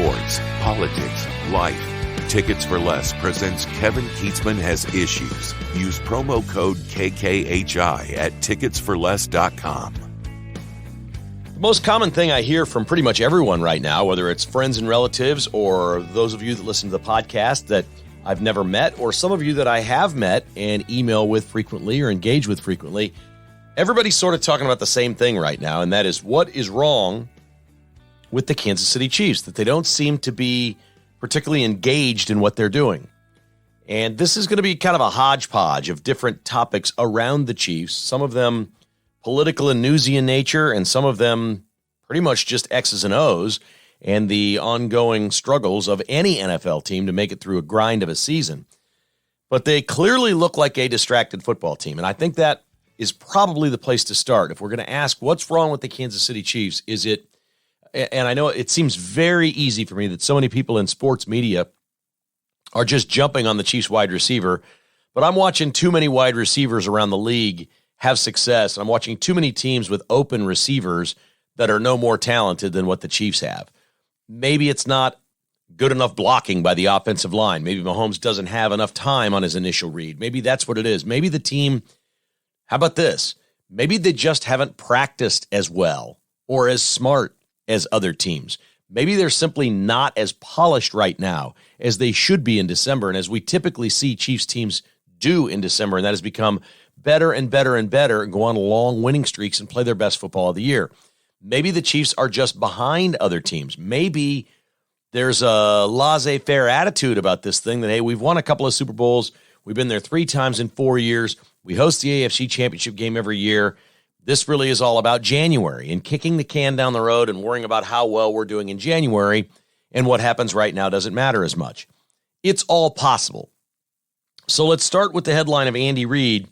sports, politics, life. Tickets for Less presents Kevin Keatsman Has Issues. Use promo code KKHI at ticketsforless.com. The most common thing I hear from pretty much everyone right now, whether it's friends and relatives or those of you that listen to the podcast that I've never met, or some of you that I have met and email with frequently or engage with frequently, everybody's sort of talking about the same thing right now, and that is what is wrong with the Kansas City Chiefs, that they don't seem to be particularly engaged in what they're doing. And this is going to be kind of a hodgepodge of different topics around the Chiefs, some of them political and newsy in nature, and some of them pretty much just X's and O's, and the ongoing struggles of any NFL team to make it through a grind of a season. But they clearly look like a distracted football team, and I think that is probably the place to start. If we're going to ask what's wrong with the Kansas City Chiefs, is it, and I know it seems very easy for me that so many people in sports media are just jumping on the Chiefs wide receiver, but I'm watching too many wide receivers around the league have success. I'm watching too many teams with open receivers that are no more talented than what the Chiefs have. Maybe it's not good enough blocking by the offensive line. Maybe Mahomes doesn't have enough time on his initial read. Maybe that's what it is. Maybe the team, how about this? Maybe they just haven't practiced as well or as smart as other teams. Maybe they're simply not as polished right now as they should be in December, and as we typically see Chiefs teams do in December, and that has become better and better and better and go on long winning streaks and play their best football of the year. Maybe the Chiefs are just behind other teams. Maybe there's a laissez-faire attitude about this thing that, hey, we've won a couple of Super Bowls. We've been there 3 times in 4 years. We host the AFC Championship game every year. This really is all about January and kicking the can down the road and worrying about how well we're doing in January, and what happens right now doesn't matter as much. It's all possible. So let's start with the headline of Andy Reid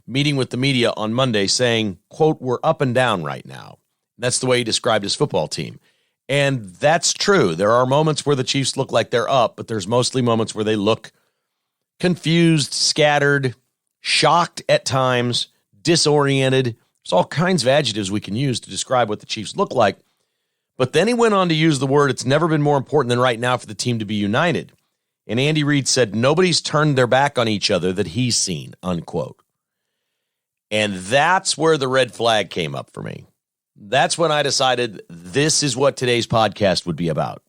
meeting with the media on Monday saying, quote, "We're up and down right now." That's the way he described his football team. And that's true. There are moments where the Chiefs look like they're up, but there's mostly moments where they look confused, scattered, shocked at times, disoriented. There's all kinds of adjectives we can use to describe what the Chiefs look like. But then he went on to use the word, "It's never been more important than right now for the team to be united." And Andy Reid said, "Nobody's turned their back on each other that he's seen," unquote. And that's where the red flag came up for me. That's when I decided this is what today's podcast would be about.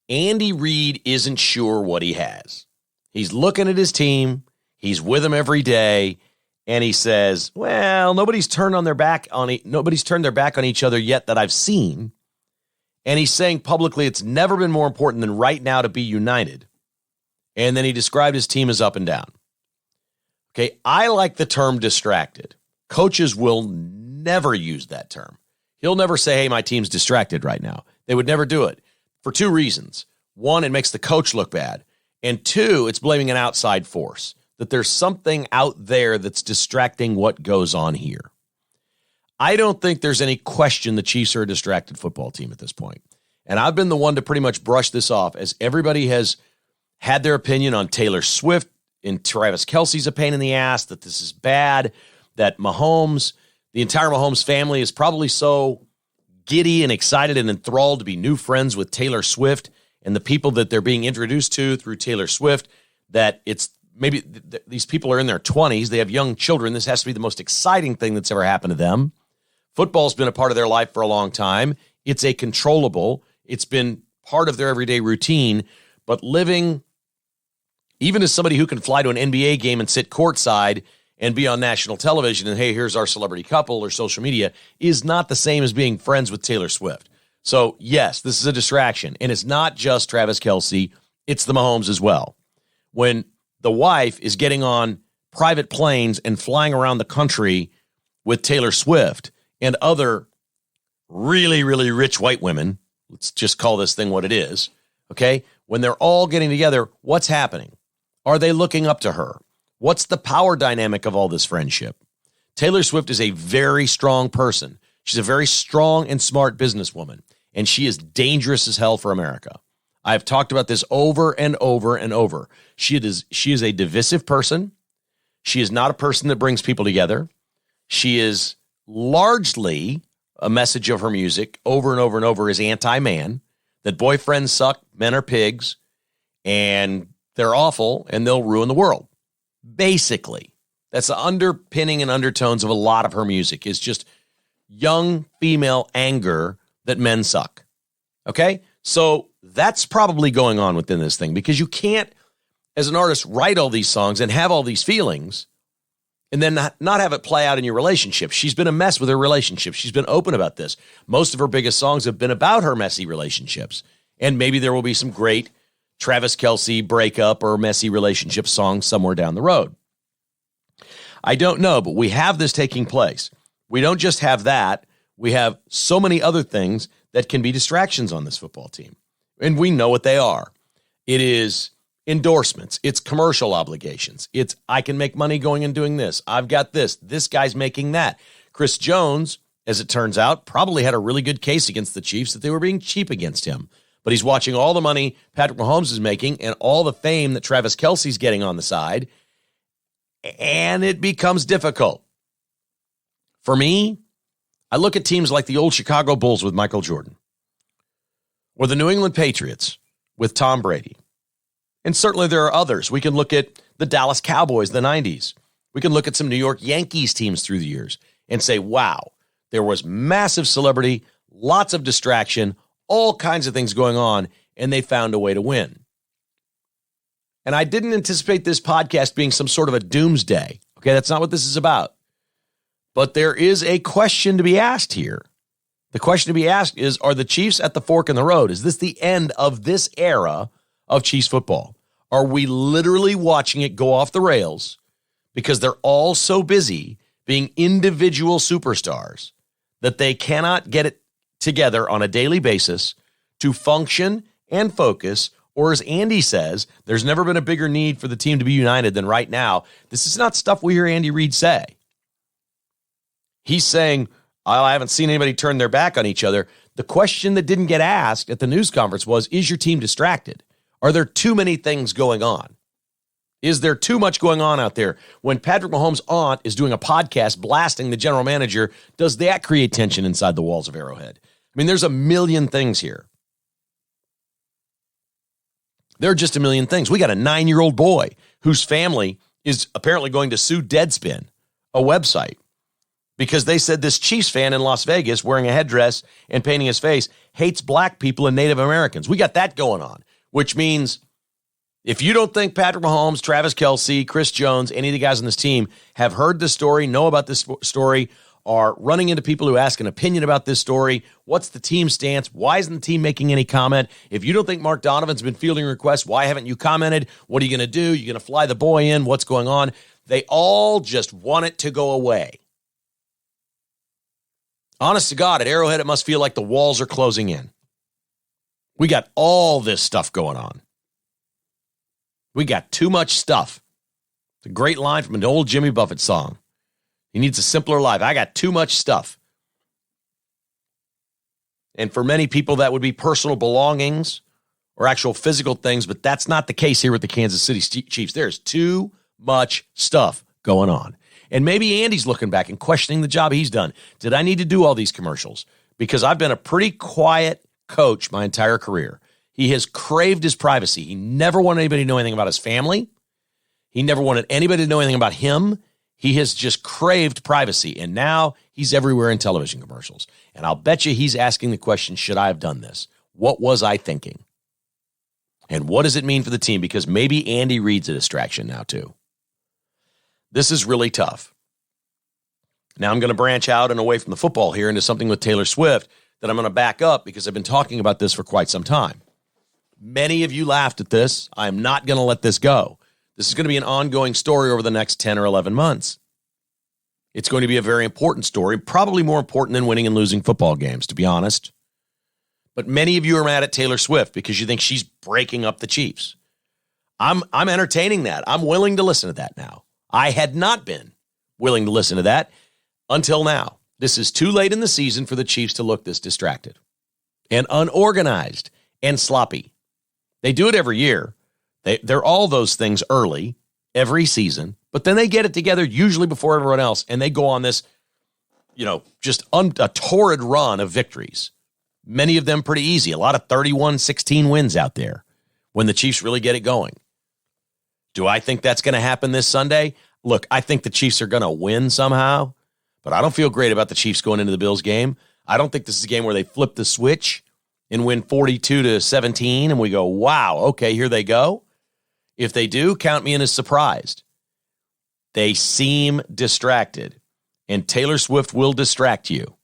Andy Reid isn't sure what he has. He's looking at his team. He's with them every day. And he says, well, nobody's turned their back on each other yet that I've seen. And he's saying publicly it's never been more important than right now to be united. And then he described his team as up and down. Okay, I like the term distracted. Coaches will never use that term. He'll never say, hey, my team's distracted right now. They would never do it for 2 reasons. 1, it makes the coach look bad. And 2, it's blaming an outside force, that there's something out there that's distracting what goes on here. I don't think there's any question the Chiefs are a distracted football team at this point. And I've been the one to pretty much brush this off, as everybody has had their opinion on Taylor Swift and Travis Kelce's a pain in the ass, that this is bad, that Mahomes, the entire Mahomes family is probably so giddy and excited and enthralled to be new friends with Taylor Swift and the people that they're being introduced to through Taylor Swift, that it's maybe these people are in their 20s. They have young children. This has to be the most exciting thing that's ever happened to them. Football's been a part of their life for a long time. It's a controllable. It's been part of their everyday routine. But living, even as somebody who can fly to an NBA game and sit courtside and be on national television and, hey, here's our celebrity couple or social media, is not the same as being friends with Taylor Swift. So, yes, this is a distraction. And it's not just Travis Kelce. It's the Mahomes as well. When the wife is getting on private planes and flying around the country with Taylor Swift and other really, really rich white women, let's just call this thing what it is, okay? When they're all getting together, what's happening? Are they looking up to her? What's the power dynamic of all this friendship? Taylor Swift is a very strong person. She's a very strong and smart businesswoman, and she is dangerous as hell for America. I've talked about this over and over and over. She is a divisive person. She is not a person that brings people together. She is largely, a message of her music over and over and over, is anti-man. that boyfriends suck, men are pigs, and they're awful, and they'll ruin the world. Basically, that's the underpinning and undertones of a lot of her music, is just young female anger that men suck. Okay? So that's probably going on within this thing, because you can't, as an artist, write all these songs and have all these feelings and then not have it play out in your relationship. She's been a mess with her relationship. She's been open about this. Most of her biggest songs have been about her messy relationships. And maybe there will be some great Travis Kelce breakup or messy relationship songs somewhere down the road. I don't know, but we have this taking place. We don't just have that. We have so many other things that can be distractions on this football team. And we know what they are. It is endorsements. It's commercial obligations. It's, I can make money going and doing this. I've got this. This guy's making that. Chris Jones, as it turns out, probably had a really good case against the Chiefs that they were being cheap against him. But he's watching all the money Patrick Mahomes is making and all the fame that Travis Kelce's getting on the side, and it becomes difficult. For me, I look at teams like the old Chicago Bulls with Michael Jordan, or the New England Patriots with Tom Brady. And certainly there are others. We can look at the Dallas Cowboys, the 90s. We can look at some New York Yankees teams through the years and say, wow, there was massive celebrity, lots of distraction, all kinds of things going on, and they found a way to win. And I didn't anticipate this podcast being some sort of a doomsday. Okay, that's not what this is about. But there is a question to be asked here. The question to be asked is, are the Chiefs at the fork in the road? Is this the end of this era of Chiefs football? Are we literally watching it go off the rails because they're all so busy being individual superstars that they cannot get it together on a daily basis to function and focus? Or as Andy says, there's never been a bigger need for the team to be united than right now. This is not stuff we hear Andy Reid say. He's saying, I haven't seen anybody turn their back on each other. The question that didn't get asked at the news conference was, is your team distracted? Are there too many things going on? Is there too much going on out there? When Patrick Mahomes' aunt is doing a podcast blasting the general manager, does that create tension inside the walls of Arrowhead? I mean, there's a million things here. There are just a million things. We got a 9-year-old boy whose family is apparently going to sue Deadspin, a website, because they said this Chiefs fan in Las Vegas wearing a headdress and painting his face hates black people and Native Americans. We got that going on, which means if you don't think Patrick Mahomes, Travis Kelce, Chris Jones, any of the guys on this team have heard this story, know about this story, are running into people who ask an opinion about this story, what's the team stance? Why isn't the team making any comment? If you don't think Mark Donovan's been fielding requests, why haven't you commented? What are you going to do? You're going to fly the boy in? What's going on? They all just want it to go away. Honest to God, at Arrowhead, it must feel like the walls are closing in. We got all this stuff going on. We got too much stuff. It's a great line from an old Jimmy Buffett song. He needs a simpler life. I got too much stuff. And for many people, that would be personal belongings or actual physical things, but that's not the case here with the Kansas City Chiefs. There's too much stuff going on. And maybe Andy's looking back and questioning the job he's done. Did I need to do all these commercials? Because I've been a pretty quiet coach my entire career. He has craved his privacy. He never wanted anybody to know anything about his family. He never wanted anybody to know anything about him. He has just craved privacy, and now he's everywhere in television commercials. And I'll bet you he's asking the question, should I have done this? What was I thinking? And what does it mean for the team? Because maybe Andy Reid's a distraction now too. This is really tough. Now I'm going to branch out and away from the football here into something with Taylor Swift that I'm going to back up because I've been talking about this for quite some time. Many of you laughed at this. I'm not going to let this go. This is going to be an ongoing story over the next 10 or 11 months. It's going to be a very important story, probably more important than winning and losing football games, to be honest. But many of you are mad at Taylor Swift because you think she's breaking up the Chiefs. I'm entertaining that. I'm willing to listen to that now. I had not been willing to listen to that until now. This is too late in the season for the Chiefs to look this distracted and unorganized and sloppy. They do it every year. They're all those things early, every season, but then they get it together usually before everyone else, and they go on this, just a torrid run of victories. Many of them pretty easy. A lot of 31-16 wins out there when the Chiefs really get it going. Do I think that's going to happen this Sunday? Look, I think the Chiefs are going to win somehow, but I don't feel great about the Chiefs going into the Bills game. I don't think this is a game where they flip the switch and win 42-17 and we go, wow, okay, here they go. If they do, count me in as surprised. They seem distracted, and Taylor Swift will distract you.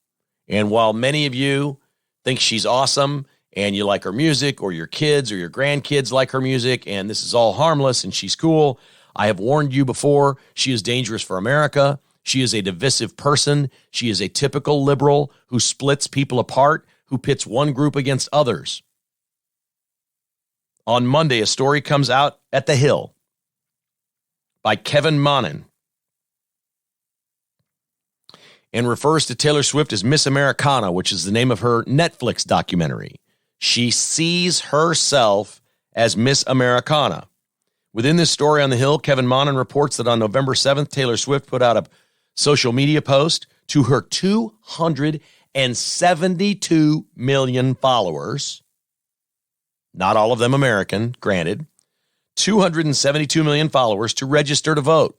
And while many of you think she's awesome and you like her music, or your kids or your grandkids like her music, and this is all harmless and she's cool, I have warned you before, she is dangerous for America. She is a divisive person. She is a typical liberal who splits people apart, who pits one group against others. On Monday, a story comes out at The Hill by Kevin Monin and refers to Taylor Swift as Miss Americana, which is the name of her Netflix documentary. She sees herself as Miss Americana. Within this story on The Hill, Kevin Monin reports that on November 7th, Taylor Swift put out a social media post to her 272 million followers. Not all of them American, granted. 272 million followers to register to vote.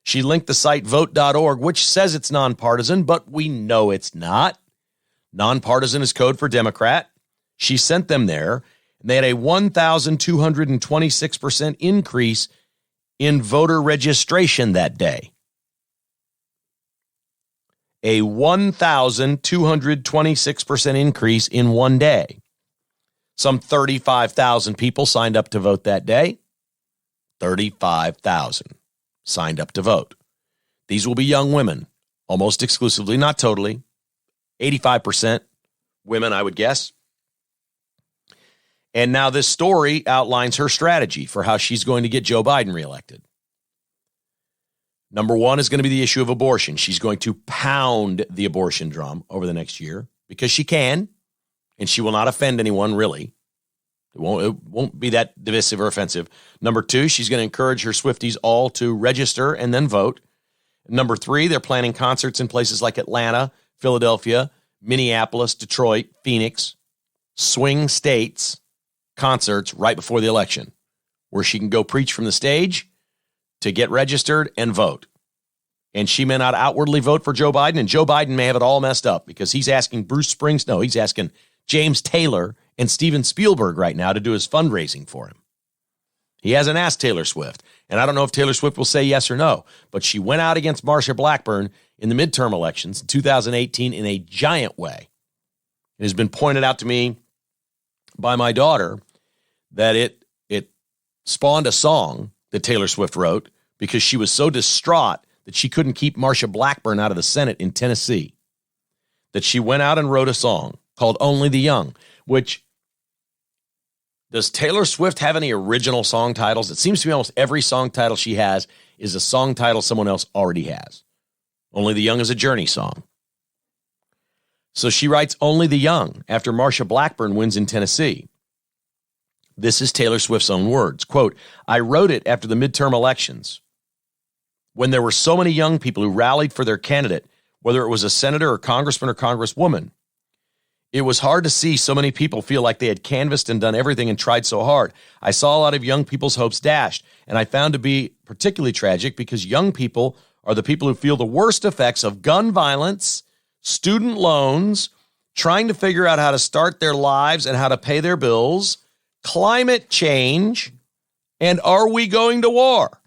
She linked the site vote.org, which says it's nonpartisan, but we know it's not. Nonpartisan is code for Democrat. She sent them there, and they had a 1,226% increase in voter registration that day. A 1,226% increase in one day. Some 35,000 people signed up to vote that day. 35,000 signed up to vote. These will be young women, almost exclusively, not totally. 85% women, I would guess. And now this story outlines her strategy for how she's going to get Joe Biden reelected. Number one is going to be the issue of abortion. She's going to pound the abortion drum over the next year because she can. And she will not offend anyone, really. It won't be that divisive or offensive. Number two, she's going to encourage her Swifties all to register and then vote. Number three, they're planning concerts in places like Atlanta, Philadelphia, Minneapolis, Detroit, Phoenix, swing states, concerts right before the election, where she can go preach from the stage to get registered and vote. And she may not outwardly vote for Joe Biden, and Joe Biden may have it all messed up because he's asking he's asking James Taylor and Steven Spielberg right now to do his fundraising for him. He hasn't asked Taylor Swift, and I don't know if Taylor Swift will say yes or no, but she went out against Marsha Blackburn in the midterm elections in 2018 in a giant way. It has been pointed out to me by my daughter that it spawned a song that Taylor Swift wrote because she was so distraught that she couldn't keep Marsha Blackburn out of the Senate in Tennessee, that she went out and wrote a song called Only the Young, which, does Taylor Swift have any original song titles? It seems to me almost every song title she has is a song title someone else already has. Only the Young is a Journey song. So she writes Only the Young after Marsha Blackburn wins in Tennessee. This is Taylor Swift's own words. Quote, I wrote it after the midterm elections when there were so many young people who rallied for their candidate, whether it was a senator or congressman or congresswoman. It was hard to see so many people feel like they had canvassed and done everything and tried so hard. I saw a lot of young people's hopes dashed, and I found to be particularly tragic because young people are the people who feel the worst effects of gun violence, student loans, trying to figure out how to start their lives and how to pay their bills, climate change, and are we going to war?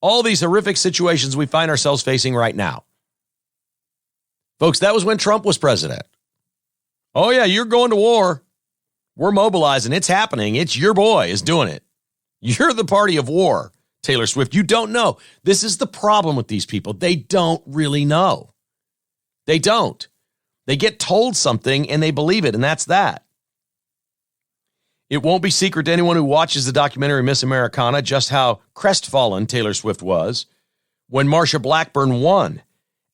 All these horrific situations we find ourselves facing right now. Folks, that was when Trump was president. Oh, yeah, you're going to war. We're mobilizing. It's happening. It's your boy is doing it. You're the party of war, Taylor Swift. You don't know. This is the problem with these people. They don't really know. They don't. They get told something and they believe it, and that's that. It won't be secret to anyone who watches the documentary Miss Americana just how crestfallen Taylor Swift was when Marsha Blackburn won.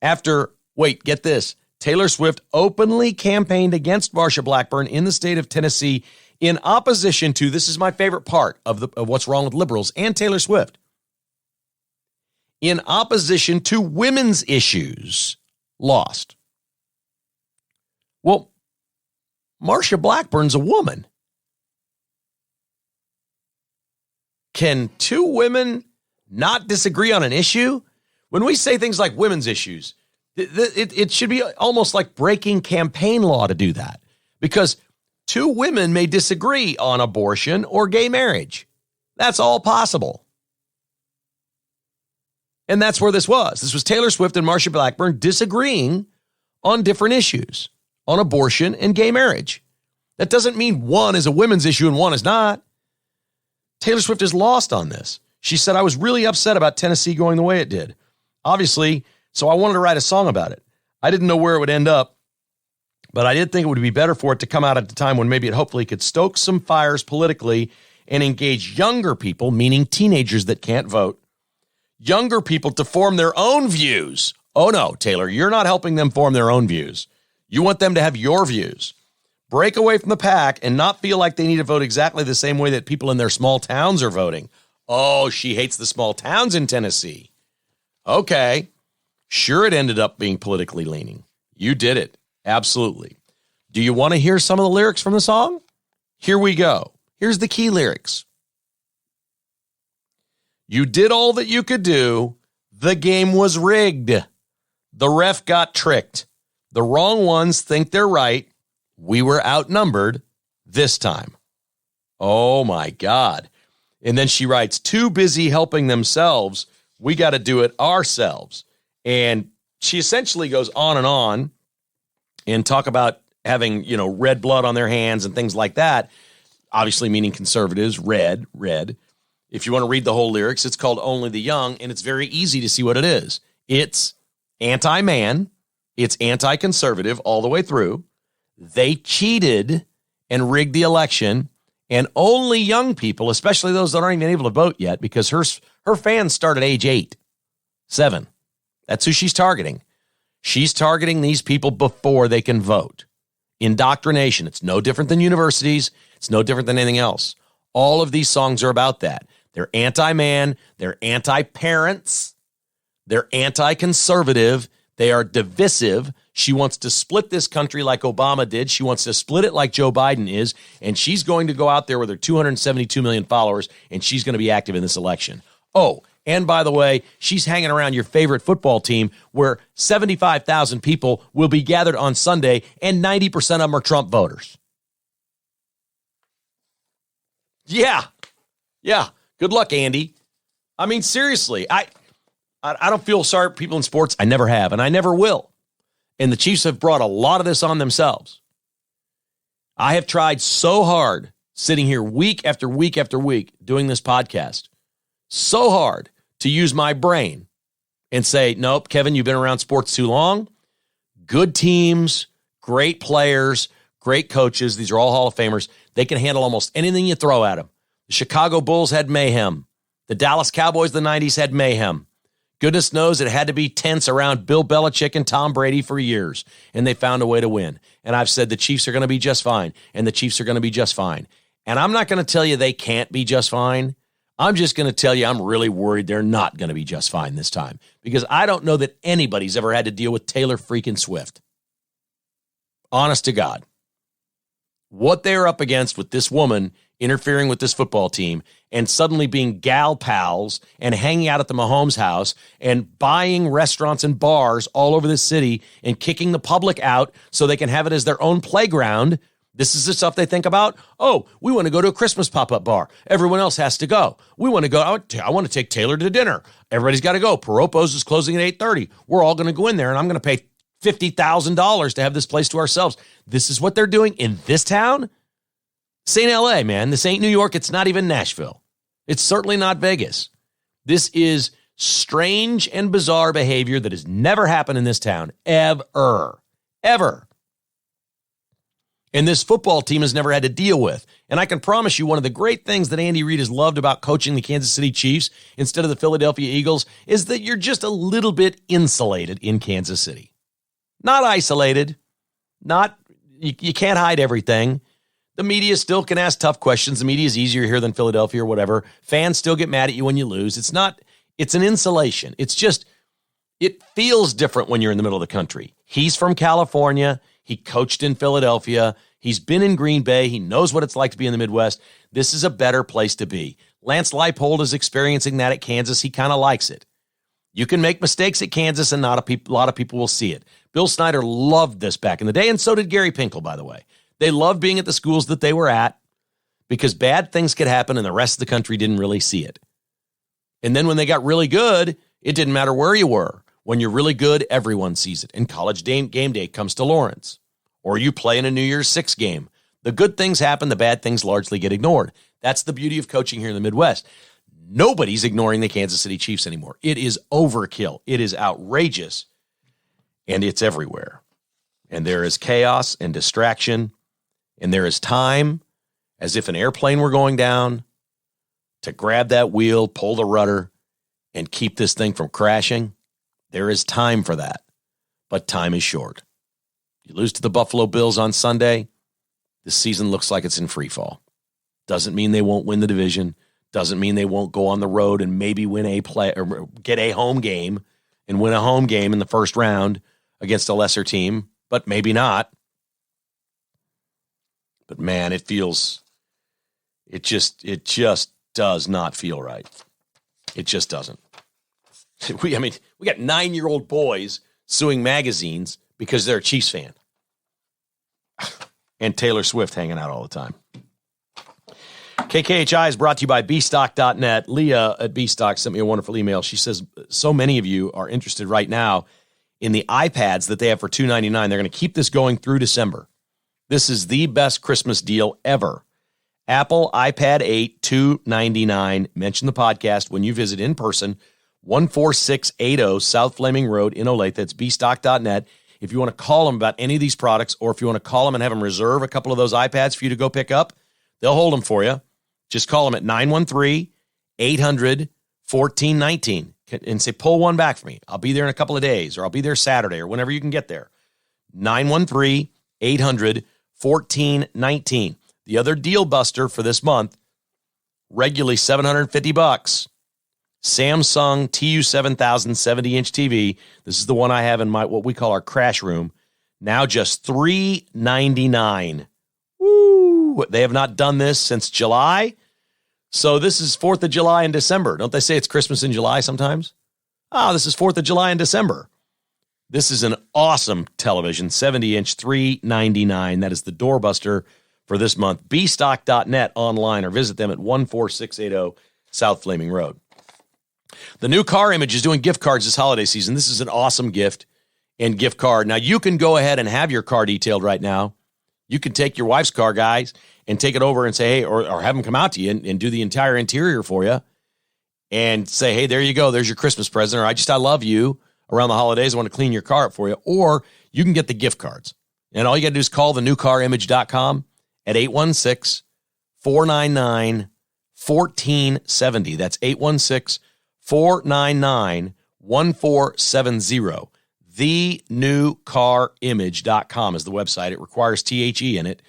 After, wait, get this, Taylor Swift openly campaigned against Marsha Blackburn in the state of Tennessee in opposition to, this is my favorite part of what's wrong with liberals and Taylor Swift, in opposition to women's issues, lost. Well, Marsha Blackburn's a woman. Can two women not disagree on an issue? When we say things like women's issues, it should be almost like breaking campaign law to do that, because two women may disagree on abortion or gay marriage. That's all possible. And that's where this was. This was Taylor Swift and Marsha Blackburn disagreeing on different issues, on abortion and gay marriage. That doesn't mean one is a women's issue and one is not. Taylor Swift is lost on this. She said, I was really upset about Tennessee going the way it did. Obviously, so I wanted to write a song about it. I didn't know where it would end up, but I did think it would be better for it to come out at a time when maybe it hopefully could stoke some fires politically and engage younger people, meaning teenagers that can't vote, younger people to form their own views. Oh no, Taylor, you're not helping them form their own views. You want them to have your views. Break away from the pack and not feel like they need to vote exactly the same way that people in their small towns are voting. Oh, she hates the small towns in Tennessee. Okay. Sure, it ended up being politically leaning. You did it. Absolutely. Do you want to hear some of the lyrics from the song? Here we go. Here's the key lyrics. You did all that you could do. The game was rigged. The ref got tricked. The wrong ones think they're right. We were outnumbered this time. Oh my God. And then she writes, too busy helping themselves. We got to do it ourselves. And she essentially goes on and talk about having, red blood on their hands and things like that. Obviously meaning conservatives, red. If you want to read the whole lyrics, it's called Only the Young, and it's very easy to see what it is. It's anti-man. It's anti-conservative all the way through. They cheated and rigged the election, and only young people, especially those that aren't even able to vote yet, because her fans start at age 8, 7. That's who she's targeting. She's targeting these people before they can vote. Indoctrination. It's no different than universities. It's no different than anything else. All of these songs are about that. They're anti-man. They're anti-parents. They're anti-conservative. They are divisive. She wants to split this country like Obama did. She wants to split it like Joe Biden is. And she's going to go out there with her 272 million followers, and she's going to be active in this election. Oh, and by the way, she's hanging around your favorite football team where 75,000 people will be gathered on Sunday, and 90% of them are Trump voters. Yeah. Good luck, Andy. I mean, seriously, I don't feel sorry for people in sports. I never have, and I never will. And the Chiefs have brought a lot of this on themselves. I have tried so hard sitting here week after week after week doing this podcast, so hard to use my brain and say, nope, Kevin, you've been around sports too long. Good teams, great players, great coaches. These are all Hall of Famers. They can handle almost anything you throw at them. The Chicago Bulls had mayhem. The Dallas Cowboys of the 90s had mayhem. Goodness knows it had to be tense around Bill Belichick and Tom Brady for years, and they found a way to win. And I've said the Chiefs are going to be just fine, and the Chiefs are going to be just fine. And I'm not going to tell you they can't be just fine. I'm just going to tell you I'm really worried they're not going to be just fine this time, because I don't know that anybody's ever had to deal with Taylor freaking Swift. Honest to God. What they're up against with this woman interfering with this football team and suddenly being gal pals and hanging out at the Mahomes house and buying restaurants and bars all over the city and kicking the public out so they can have it as their own playground. This is the stuff they think about. Oh, we want to go to a Christmas pop-up bar. Everyone else has to go. We want to go. I want to take Taylor to dinner. Everybody's got to go. Paropo's is closing at 8:30. We're all going to go in there, and I'm going to pay $50,000 to have this place to ourselves. This is what they're doing in this town? This ain't LA, man. This ain't New York. It's not even Nashville. It's certainly not Vegas. This is strange and bizarre behavior that has never happened in this town, ever. And this football team has never had to deal with. And I can promise you one of the great things that Andy Reid has loved about coaching the Kansas City Chiefs instead of the Philadelphia Eagles is that you're just a little bit insulated in Kansas City. Not isolated. You can't hide everything. The media still can ask tough questions. The media is easier here than Philadelphia or whatever. Fans still get mad at you when you lose. It's an insulation. It feels different when you're in the middle of the country. He's from California. He coached in Philadelphia. He's been in Green Bay. He knows what it's like to be in the Midwest. This is a better place to be. Lance Leipold is experiencing that at Kansas. He kind of likes it. You can make mistakes at Kansas, and not a lot of people will see it. Bill Snyder loved this back in the day, and so did Gary Pinkel, by the way. They loved being at the schools that they were at because bad things could happen, and the rest of the country didn't really see it. And then when they got really good, it didn't matter where you were. When you're really good, everyone sees it. And college game day comes to Lawrence. Or you play in a New Year's Six game. The good things happen, the bad things largely get ignored. That's the beauty of coaching here in the Midwest. Nobody's ignoring the Kansas City Chiefs anymore. It is overkill. It is outrageous. And it's everywhere. And there is chaos and distraction. And there is time, as if an airplane were going down, to grab that wheel, pull the rudder, and keep this thing from crashing. There is time for that. But time is short. You lose to the Buffalo Bills on Sunday, this season looks like it's in free fall. Doesn't mean they won't win the division. Doesn't mean they won't go on the road and maybe win a play or get a home game and win a home game in the first round against a lesser team, but maybe not. But man, it just does not feel right. It just doesn't. We got 9-year-old boys suing magazines because they're a Chiefs fan. And Taylor Swift hanging out all the time. KKHI is brought to you by bstock.net. Leah at bstock sent me a wonderful email. She says, so many of you are interested right now in the iPads that they have for $299. They're going to keep this going through December. This is the best Christmas deal ever. Apple iPad 8, $299. Mention the podcast when you visit in person, 14680 South Flaming Road in Olathe. That's bstock.net. If you want to call them about any of these products, or if you want to call them and have them reserve a couple of those iPads for you to go pick up, they'll hold them for you. Just call them at 913-800-1419 and say, pull one back for me. I'll be there in a couple of days, or I'll be there Saturday, or whenever you can get there. 913-800-1419. The other deal buster for this month, regularly $750. Samsung TU7000 70-inch TV. This is the one I have in what we call our crash room. Now just $399. Woo! They have not done this since July. So this is 4th of July in December. Don't they say it's Christmas in July sometimes? This is 4th of July in December. This is an awesome television, 70-inch, $399. That is the doorbuster for this month. bstock.net online, or visit them at 14680 South Flaming Road. The new Car Image is doing gift cards this holiday season. This is an awesome gift and gift card. Now, you can go ahead and have your car detailed right now. You can take your wife's car, guys, and take it over and say, hey, or have them come out to you and do the entire interior for you and say, hey, there you go. There's your Christmas present. Or I love you around the holidays. I want to clean your car up for you. Or you can get the gift cards. And all you got to do is call the newcarimage.com at 816-499-1470. That's 816-499-1470. TheNewCarImage.com is the website. It requires THE in it.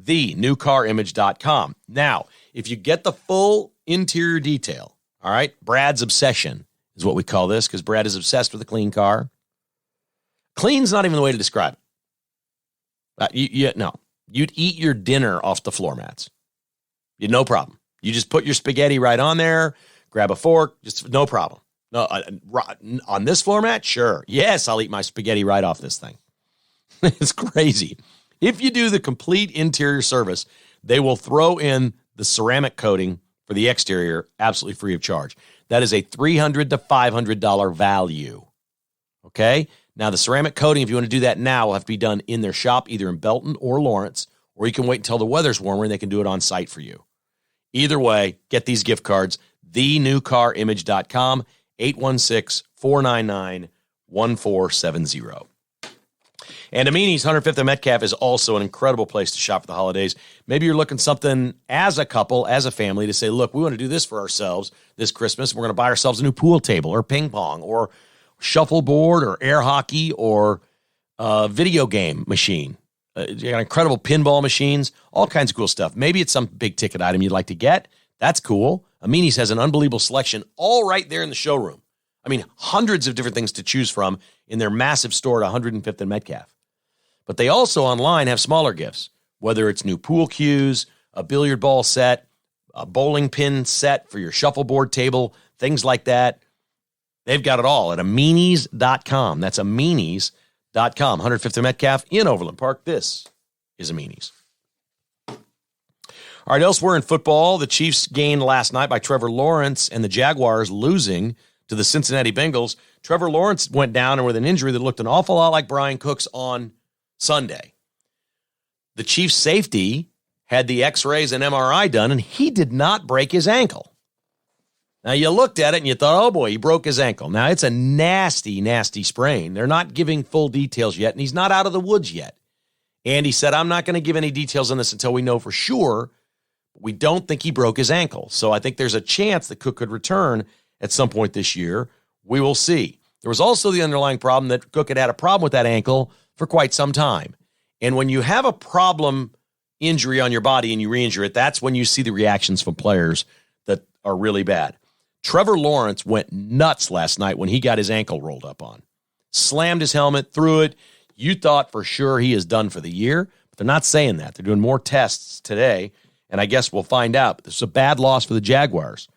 TheNewCarImage.com. Now, if you get the full interior detail, all right, Brad's obsession is what we call this, because Brad is obsessed with a clean car. Clean's not even the way to describe it. No. You'd eat your dinner off the floor mats. No problem. You just put your spaghetti right on there, grab a fork, just no problem. No, on this floor mat? Sure. Yes, I'll eat my spaghetti right off this thing. It's crazy. If you do the complete interior service, they will throw in the ceramic coating for the exterior absolutely free of charge. That is a $300 to $500 value. Okay? Now, the ceramic coating, if you want to do that now, will have to be done in their shop, either in Belton or Lawrence, or you can wait until the weather's warmer and they can do it on site for you. Either way, get these gift cards, thenewcarimage.com, 816-499-1470. And Amini's 105th and Metcalf is also an incredible place to shop for the holidays. Maybe you're looking something as a couple, as a family, to say, look, we want to do this for ourselves this Christmas. We're going to buy ourselves a new pool table or ping pong or shuffleboard or air hockey or video game machine. You got incredible pinball machines, all kinds of cool stuff. Maybe it's some big ticket item you'd like to get. That's cool. Amini's has an unbelievable selection all right there in the showroom. I mean, hundreds of different things to choose from in their massive store at 105th and Metcalf. But they also online have smaller gifts. whether it's new pool cues, a billiard ball set, a bowling pin set for your shuffleboard table, things like that. They've got it all at Ameni's.com. That's Ameni's.com. 105th and Metcalf in Overland Park. This is Ameni's. All right, elsewhere in football, the Chiefs gained last night by Trevor Lawrence and the Jaguars losing to the Cincinnati Bengals. Trevor Lawrence went down with an injury that looked an awful lot like Brian Cook's on Sunday. The Chiefs safety had the x-rays and MRI done, and he did not break his ankle. Now, you looked at it and you thought, oh boy, he broke his ankle. Now, it's a nasty, nasty sprain. They're not giving full details yet, and he's not out of the woods yet. And he said, I'm not going to give any details on this until we know for sure. We don't think he broke his ankle. So I think there's a chance that Cook could return at some point this year. We will see. There was also the underlying problem that Cook had a problem with that ankle for quite some time. And when you have a problem injury on your body and you re-injure it, that's when you see the reactions from players that are really bad. Trevor Lawrence went nuts last night when he got his ankle rolled up on. Slammed his helmet, threw it. You thought for sure he is done for the year, but they're not saying that. They're doing more tests today, and I guess we'll find out. This is a bad loss for the Jaguars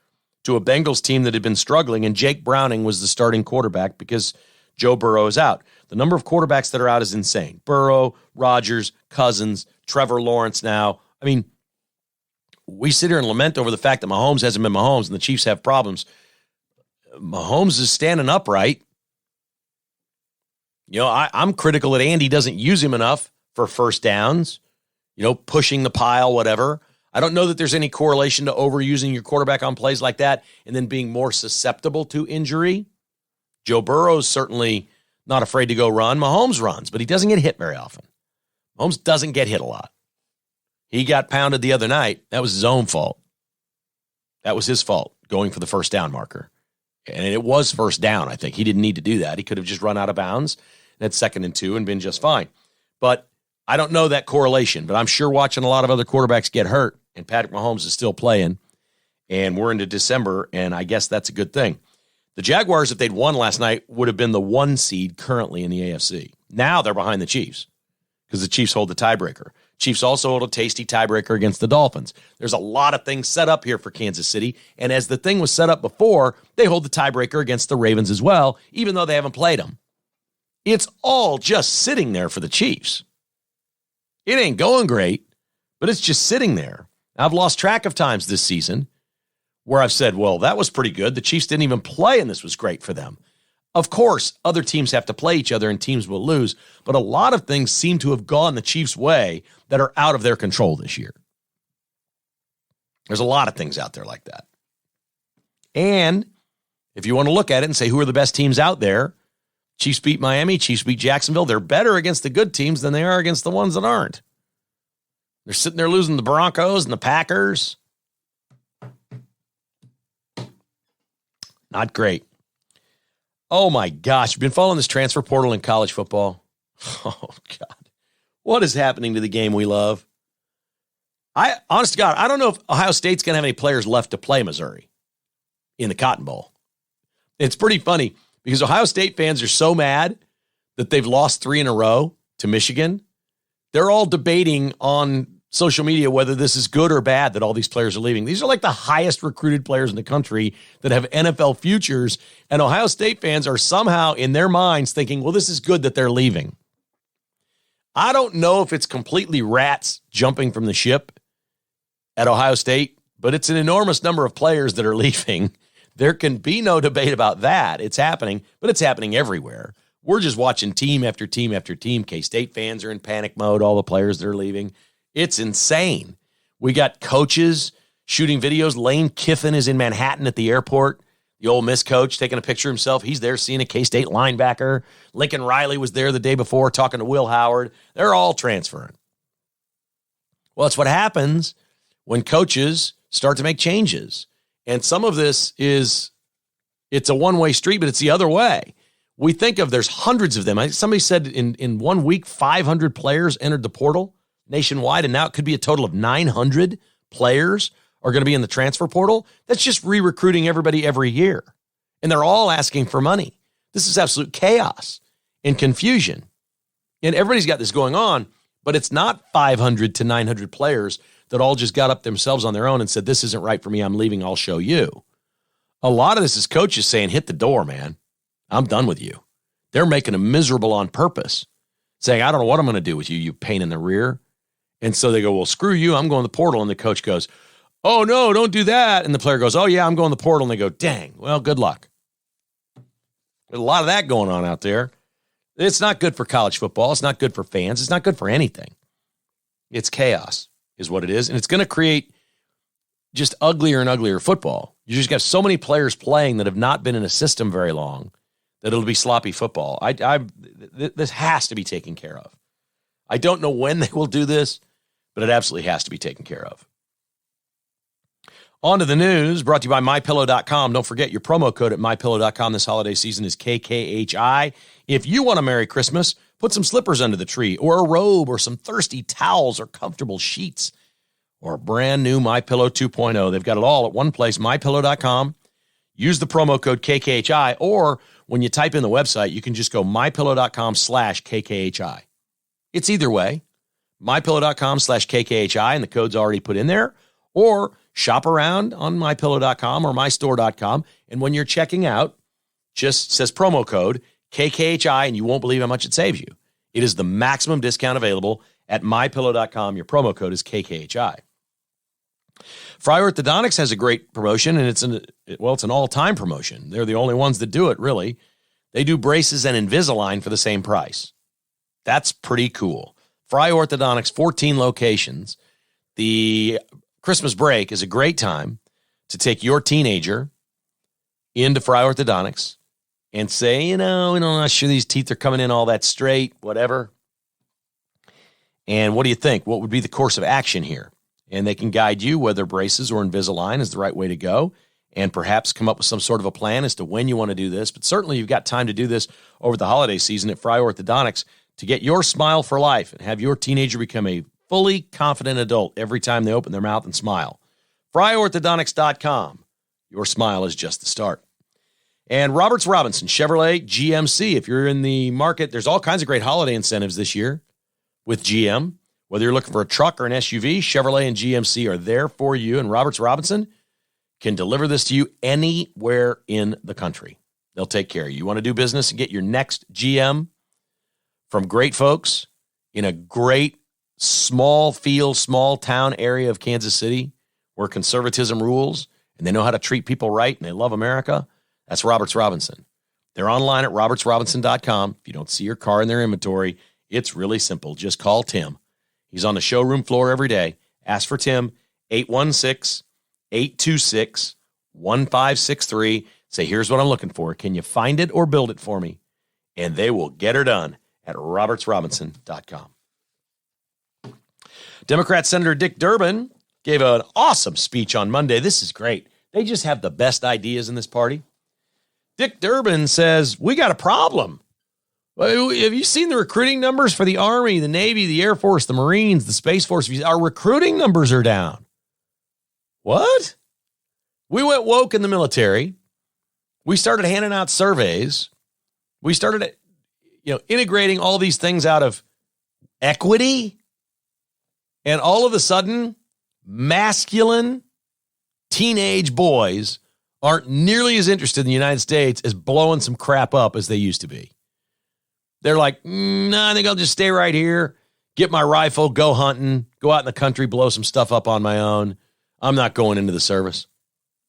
to a Bengals team that had been struggling, and Jake Browning was the starting quarterback because Joe Burrow is out. The number of quarterbacks that are out is insane. Burrow, Rodgers, Cousins, Trevor Lawrence now. I mean, we sit here and lament over the fact that Mahomes hasn't been Mahomes and the Chiefs have problems. Mahomes is standing upright. You know, I'm critical that Andy doesn't use him enough for first downs, pushing the pile, whatever. I don't know that there's any correlation to overusing your quarterback on plays like that and then being more susceptible to injury. Joe Burrow's certainly not afraid to go run. Mahomes runs, but he doesn't get hit very often. Mahomes doesn't get hit a lot. He got pounded the other night. That was his own fault. That was his fault, going for the first down marker. And it was first down, I think. He didn't need to do that. He could have just run out of bounds and had 2nd and 2 and been just fine. But I don't know that correlation, but I'm sure watching a lot of other quarterbacks get hurt, and Patrick Mahomes is still playing, and we're into December, and I guess that's a good thing. The Jaguars, if they'd won last night, would have been the 1 seed currently in the AFC. Now they're behind the Chiefs because the Chiefs hold the tiebreaker. Chiefs also hold a tasty tiebreaker against the Dolphins. There's a lot of things set up here for Kansas City, and as the thing was set up before, they hold the tiebreaker against the Ravens as well, even though they haven't played them. It's all just sitting there for the Chiefs. It ain't going great, but it's just sitting there. I've lost track of times this season where I've said, well, that was pretty good. The Chiefs didn't even play, and this was great for them. Of course, other teams have to play each other, and teams will lose, but a lot of things seem to have gone the Chiefs' way that are out of their control this year. There's a lot of things out there like that. And if you want to look at it and say, who are the best teams out there? Chiefs beat Miami, Chiefs beat Jacksonville. They're better against the good teams than they are against the ones that aren't. They're sitting there losing the Broncos and the Packers. Not great. Oh, my gosh. You've been following this transfer portal in college football? Oh, God. What is happening to the game we love? Honest to God, I don't know if Ohio State's going to have any players left to play Missouri in the Cotton Bowl. It's pretty funny because Ohio State fans are so mad that they've lost 3 in a row to Michigan. They're all debating on social media whether this is good or bad that all these players are leaving. These are like the highest recruited players in the country that have NFL futures, and Ohio State fans are somehow in their minds thinking, well, this is good that they're leaving. I don't know if it's completely rats jumping from the ship at Ohio State, but it's an enormous number of players that are leaving. There can be no debate about that. It's happening, but it's happening everywhere. We're just watching team after team after team. K-State fans are in panic mode, all the players that are leaving. It's insane. We got coaches shooting videos. Lane Kiffin is in Manhattan at the airport. The Ole Miss coach taking a picture of himself. He's there seeing a K-State linebacker. Lincoln Riley was there the day before talking to Will Howard. They're all transferring. Well, that's what happens when coaches start to make changes. And some of this it's a one-way street, but it's the other way. We think of there's hundreds of them. Somebody said in 1 week, 500 players entered the portal nationwide, and now it could be a total of 900 players are going to be in the transfer portal. That's just re-recruiting everybody every year. And they're all asking for money. This is absolute chaos and confusion. And everybody's got this going on, But it's not 500 to 900 players that all just got up themselves on their own and said, this isn't right for me, I'm leaving, I'll show you. A lot of this is coaches saying, hit the door, man. I'm done with you. They're making them miserable on purpose, saying, I don't know what I'm going to do with you, you pain in the rear. And so they go, well, screw you, I'm going to the portal. And the coach goes, oh, no, don't do that. And the player goes, oh, yeah, I'm going to the portal. And they go, dang, well, good luck. There's a lot of that going on out there. It's not good for college football. It's not good for fans. It's not good for anything. It's chaos is what it is. And it's going to create just uglier and uglier football. You just got so many players playing that have not been in a system very long that it'll be sloppy football. This has to be taken care of. I don't know when they will do this, but it absolutely has to be taken care of. On to the news, brought to you by MyPillow.com. Don't forget your promo code at MyPillow.com this holiday season is KKHI. If you want a Merry Christmas, put some slippers under the tree, or a robe, or some thirsty towels, or comfortable sheets, or a brand new MyPillow 2.0. They've got it all at one place, MyPillow.com. Use the promo code KKHI, or when you type in the website, you can just go MyPillow.com/KKHI. It's either way, MyPillow.com/KKHI, and the code's already put in there, or shop around on MyPillow.com or MyStore.com, and when you're checking out, just says promo code KKHI, and you won't believe how much it saves you. It is the maximum discount available at MyPillow.com. Your promo code is KKHI. Fry Orthodontics has a great promotion, and it's an all-time promotion. They're the only ones that do it, really. They do braces and Invisalign for the same price. That's pretty cool. Fry Orthodontics, 14 locations. The Christmas break is a great time to take your teenager into Fry Orthodontics and say, I'm not sure these teeth are coming in all that straight, whatever. And what do you think? What would be the course of action here? And they can guide you whether braces or Invisalign is the right way to go, and perhaps come up with some sort of a plan as to when you want to do this. But certainly you've got time to do this over the holiday season at Fry Orthodontics to get your smile for life and have your teenager become a fully confident adult every time they open their mouth and smile. FryOrthodontics.com. Your smile is just the start. And Roberts Robinson Chevrolet GMC. If you're in the market, there's all kinds of great holiday incentives this year with GM. Whether you're looking for a truck or an SUV, Chevrolet and GMC are there for you. And Roberts Robinson can deliver this to you anywhere in the country. They'll take care of you. You want to do business and get your next GM from great folks in a great small field, small town area of Kansas City where conservatism rules and they know how to treat people right and they love America. That's Roberts Robinson. They're online at robertsrobinson.com. If you don't see your car in their inventory, it's really simple. Just call Tim. He's on the showroom floor every day. Ask for Tim, 816-826-1563. Say, here's what I'm looking for. Can you find it or build it for me? And they will get her done at robertsrobinson.com. Democrat Senator Dick Durbin gave an awesome speech on Monday. This is great. They just have the best ideas in this party. Dick Durbin says, we got a problem. Have you seen the recruiting numbers for the Army, the Navy, the Air Force, the Marines, the Space Force? Our recruiting numbers are down. What? We went woke in the military. We started handing out surveys. We started, integrating all these things out of equity. And all of a sudden, masculine teenage boys aren't nearly as interested in the United States as blowing some crap up as they used to be. They're like, I think I'll just stay right here, get my rifle, go hunting, go out in the country, blow some stuff up on my own. I'm not going into the service.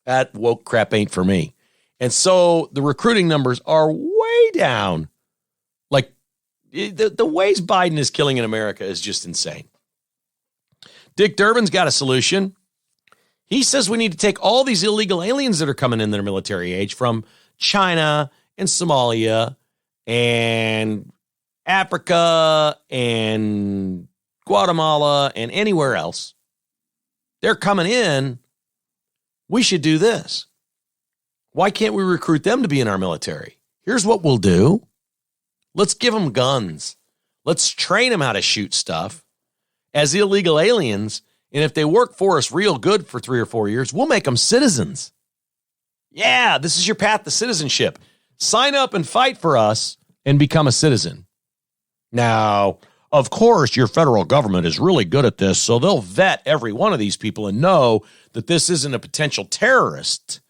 That woke crap ain't for me. And so the recruiting numbers are way down. Like the ways Biden is killing in America is just insane. Dick Durbin's got a solution. He says we need to take all these illegal aliens that are coming in that are military age from China and Somalia and Africa and Guatemala and anywhere else. They're coming in. We should do this. Why can't we recruit them to be in our military? Here's what we'll do. Let's give them guns. Let's train them how to shoot stuff as illegal aliens. And if they work for us real good for 3 or 4 years, we'll make them citizens. Yeah, this is your path to citizenship. Sign up and fight for us and become a citizen. Now, Of course, your federal government is really good at this, so they'll vet every one of these people and know that this isn't a potential terrorist.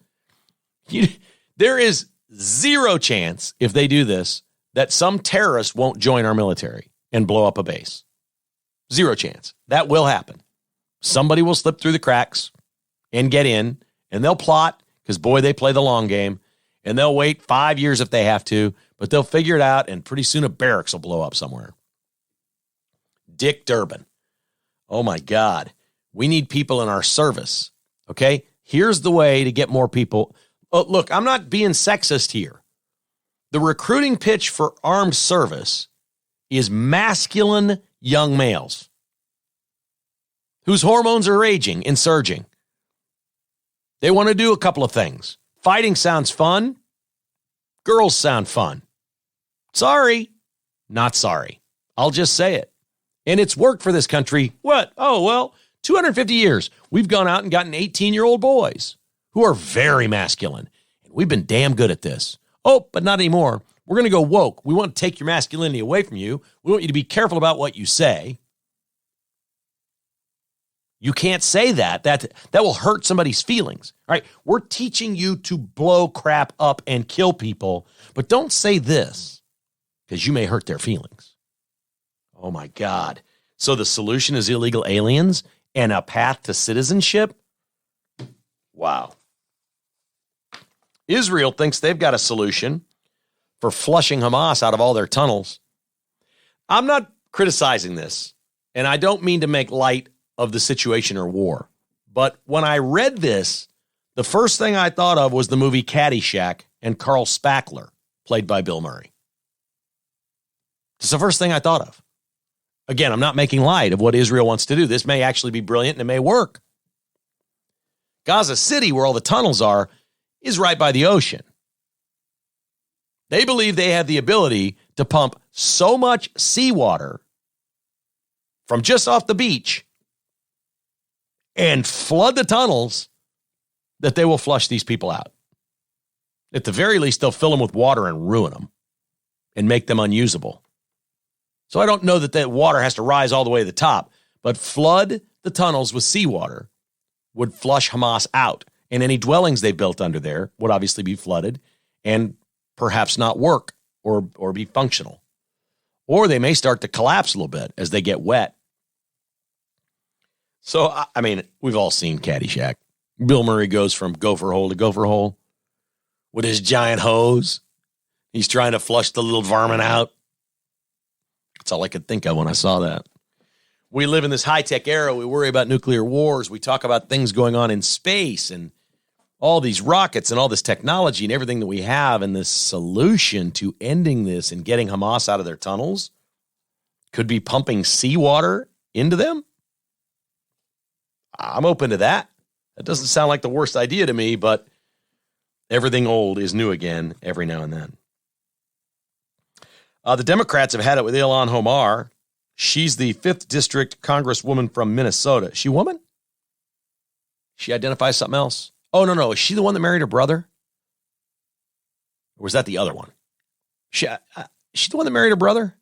There is zero chance, if they do this, that some terrorist won't join our military and blow up a base. Zero chance. That will happen. Somebody will slip through the cracks and get in, and they'll plot, because, boy, they play the long game, and they'll wait 5 years if they have to, but they'll figure it out, and pretty soon a barracks will blow up somewhere. Dick Durbin. Oh, my God. We need people in our service, okay? Here's the way to get more people. Oh, look, I'm not being sexist here. The recruiting pitch for armed service is masculine young males whose hormones are raging and surging. They want to do a couple of things. Fighting sounds fun. Girls sound fun. Sorry, not sorry. I'll just say it. And it's worked for this country. What? Oh, well, 250 years. We've gone out and gotten 18-year-old boys who are very masculine. And we've been damn good at this. Oh, but not anymore. We're going to go woke. We want to take your masculinity away from you. We want you to be careful about what you say. You can't say that. That will hurt somebody's feelings. All right, we're teaching you to blow crap up and kill people, but don't say this because you may hurt their feelings. Oh, my God. So the solution is illegal aliens and a path to citizenship? Wow. Israel thinks they've got a solution for flushing Hamas out of all their tunnels. I'm not criticizing this, and I don't mean to make light of the situation or war. But when I read this, the first thing I thought of was the movie Caddyshack and Carl Spackler, played by Bill Murray. It's the first thing I thought of. Again, I'm not making light of what Israel wants to do. This may actually be brilliant and it may work. Gaza City, where all the tunnels are, is right by the ocean. They believe they have the ability to pump so much seawater from just off the beach and flood the tunnels that they will flush these people out. At the very least, they'll fill them with water and ruin them and make them unusable. So I don't know that that water has to rise all the way to the top, but flood the tunnels with seawater would flush Hamas out, and any dwellings they built under there would obviously be flooded and perhaps not work or be functional. Or they may start to collapse a little bit as they get wet. So, I mean, we've all seen Caddyshack. Bill Murray goes from gopher hole to gopher hole with his giant hose. He's trying to flush the little varmint out. That's all I could think of when I saw that. We live in this high-tech era. We worry about nuclear wars. We talk about things going on in space and all these rockets and all this technology and everything that we have. And this solution to ending this and getting Hamas out of their tunnels could be pumping seawater into them. I'm open to that. That doesn't sound like the worst idea to me, but everything old is new again every now and then. The Democrats have had it with Ilhan Omar. She's the 5th District Congresswoman from Minnesota. She a woman? She identifies something else? Oh, no. Is she the one that married her brother? Or was that the other one? She the one that married her brother?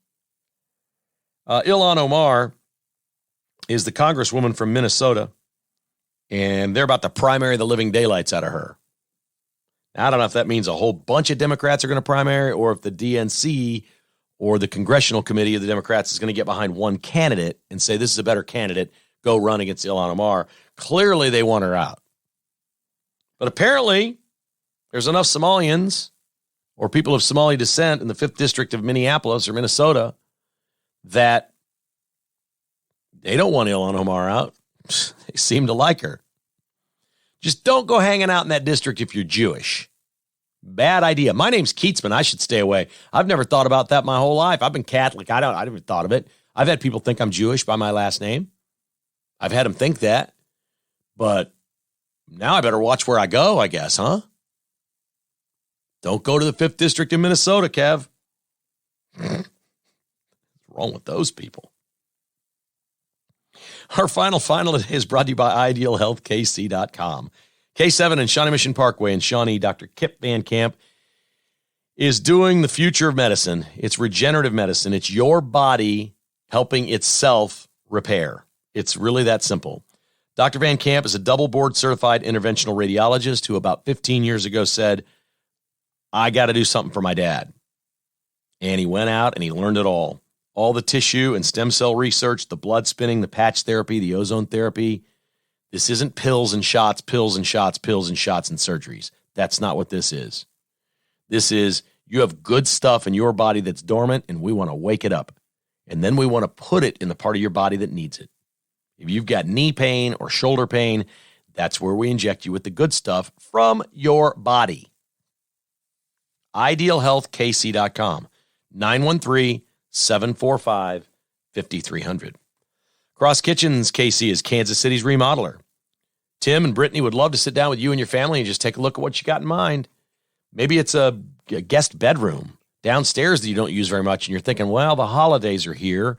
Ilhan Omar is the Congresswoman from Minnesota, and they're about to primary the living daylights out of her. Now, I don't know if that means a whole bunch of Democrats are going to primary or if the DNC or the Congressional Committee of the Democrats is going to get behind one candidate and say, this is a better candidate, go run against Ilhan Omar. Clearly, they want her out. But apparently, there's enough Somalians or people of Somali descent in the 5th District of Minneapolis or Minnesota that they don't want Ilhan Omar out. They seem to like her. Just don't go hanging out in that district if you're Jewish. Bad idea. My name's Keatsman. I should stay away. I've never thought about that my whole life. I've been Catholic. I never thought of it. I've had people think I'm Jewish by my last name. I've had them think that. But now I better watch where I go, I guess, huh? Don't go to the 5th District in Minnesota, Kev. What's wrong with those people? Our final today is brought to you by IdealHealthKC.com. K7 and Shawnee Mission Parkway in Shawnee, Dr. Kip Van Camp is doing the future of medicine. It's regenerative medicine. It's your body helping itself repair. It's really that simple. Dr. Van Camp is a double board certified interventional radiologist who about 15 years ago said, I got to do something for my dad. And he went out and he learned it all. All the tissue and stem cell research, the blood spinning, the patch therapy, the ozone therapy. This isn't pills and shots, pills and shots, pills and shots and surgeries. That's not what this is. This is you have good stuff in your body that's dormant and we want to wake it up. And then we want to put it in the part of your body that needs it. If you've got knee pain or shoulder pain, that's where we inject you with the good stuff from your body. IdealHealthKC.com, 913-745-5300. Cross Kitchens KC is Kansas City's remodeler. Tim and Brittany would love to sit down with you and your family and just take a look at what you got in mind. Maybe it's a guest bedroom downstairs that you don't use very much, and you're thinking, well, the holidays are here.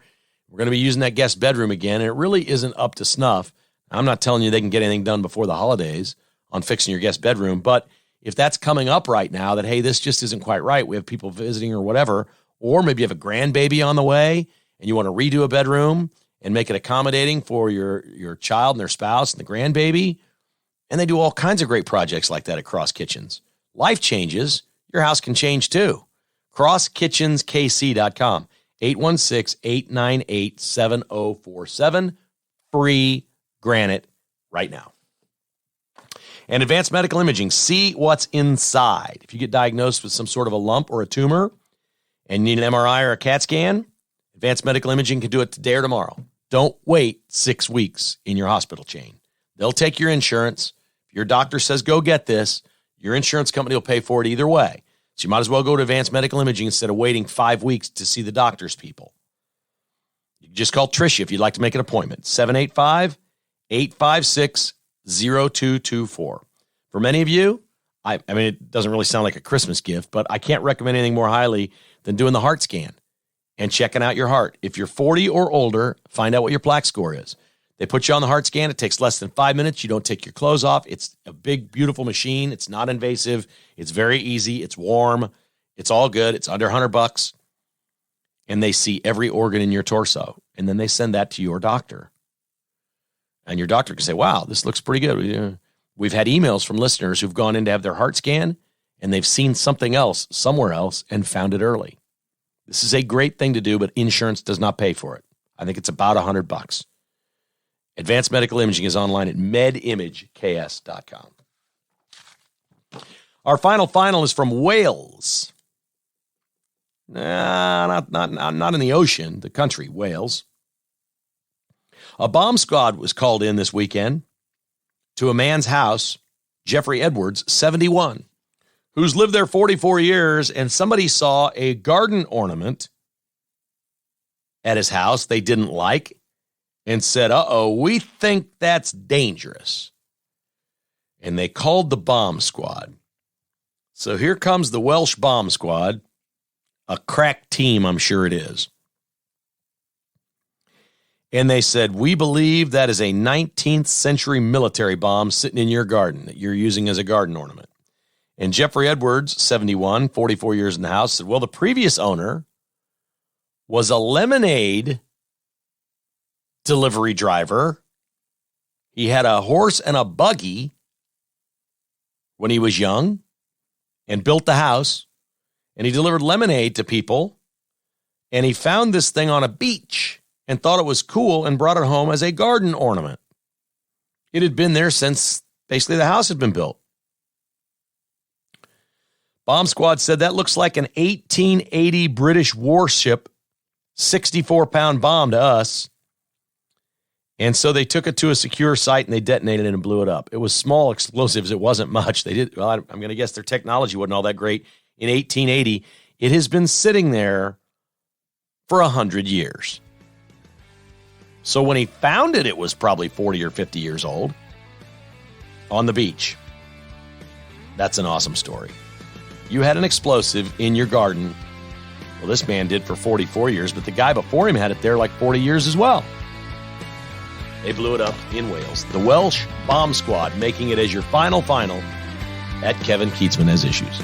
We're going to be using that guest bedroom again, and it really isn't up to snuff. I'm not telling you they can get anything done before the holidays on fixing your guest bedroom, but if that's coming up right now that, hey, this just isn't quite right, we have people visiting or whatever, or maybe you have a grandbaby on the way and you want to redo a bedroom and make it accommodating for your child and their spouse and the grandbaby, and they do all kinds of great projects like that at Cross Kitchens. Life changes, your house can change too. CrossKitchensKC.com. 816-898-7047. Free granite right now. And Advanced Medical Imaging. See what's inside. If you get diagnosed with some sort of a lump or a tumor and need an MRI or a CAT scan, Advanced Medical Imaging can do it today or tomorrow. Don't wait 6 weeks in your hospital chain. They'll take your insurance. If your doctor says go get this, your insurance company will pay for it either way. So you might as well go to Advanced Medical Imaging instead of waiting 5 weeks to see the doctor's people. You can just call Tricia if you'd like to make an appointment. 785-856-0224. For many of you, I mean, it doesn't really sound like a Christmas gift, but I can't recommend anything more highly than doing the heart scan and checking out your heart. If you're 40 or older, find out what your plaque score is. They put you on the heart scan. It takes less than 5 minutes. You don't take your clothes off. It's a big, beautiful machine. It's not invasive. It's very easy. It's warm. It's all good. It's under $100. And they see every organ in your torso. And then they send that to your doctor. And your doctor can say, wow, this looks pretty good. We've had emails from listeners who've gone in to have their heart scan, and they've seen something else somewhere else and found it early. This is a great thing to do, but insurance does not pay for it. I think it's about $100. Advanced Medical Imaging is online at medimageks.com. Our final is from Wales. Not in the ocean, the country, Wales. A bomb squad was called in this weekend to a man's house, Jeffrey Edwards, 71, who's lived there 44 years, and somebody saw a garden ornament at his house they didn't like and said, we think that's dangerous. And they called the bomb squad. So here comes the Welsh bomb squad, a crack team, I'm sure it is. And they said, we believe that is a 19th century military bomb sitting in your garden that you're using as a garden ornament. And Jeffrey Edwards, 71, 44 years in the house, said, well, the previous owner was a lemonade delivery driver. He had a horse and a buggy when he was young and built the house, and he delivered lemonade to people, and he found this thing on a beach and thought it was cool and brought it home as a garden ornament. It had been there since basically the house had been built. Bomb squad said that looks like an 1880 British warship, 64-pound bomb to us. And so they took it to a secure site and they detonated it and blew it up. It was small explosives. It wasn't much. I'm going to guess their technology wasn't all that great in 1880. It has been sitting there for 100 years. So when he found it, it was probably 40 or 50 years old on the beach. That's an awesome story. You had an explosive in your garden. Well, this man did for 44 years, but the guy before him had it there like 40 years as well. They blew it up in Wales. The Welsh Bomb Squad making it as your final at Kevin Keatsman Has Issues.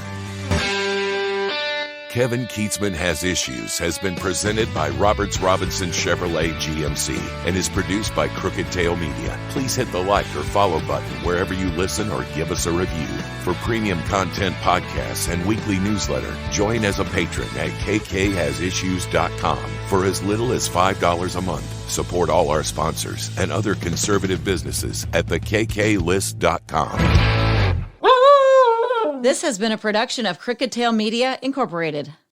Kevin Keatsman Has Issues has been presented by Roberts Robinson Chevrolet GMC and is produced by Crooked Tail Media. Please hit the like or follow button wherever you listen or give us a review. For premium content podcasts and weekly newsletter, join as a patron at kkhasissues.com for as little as $5 a month. Support all our sponsors and other conservative businesses at thekklist.com. This has been a production of Crooked Tail Media, Incorporated.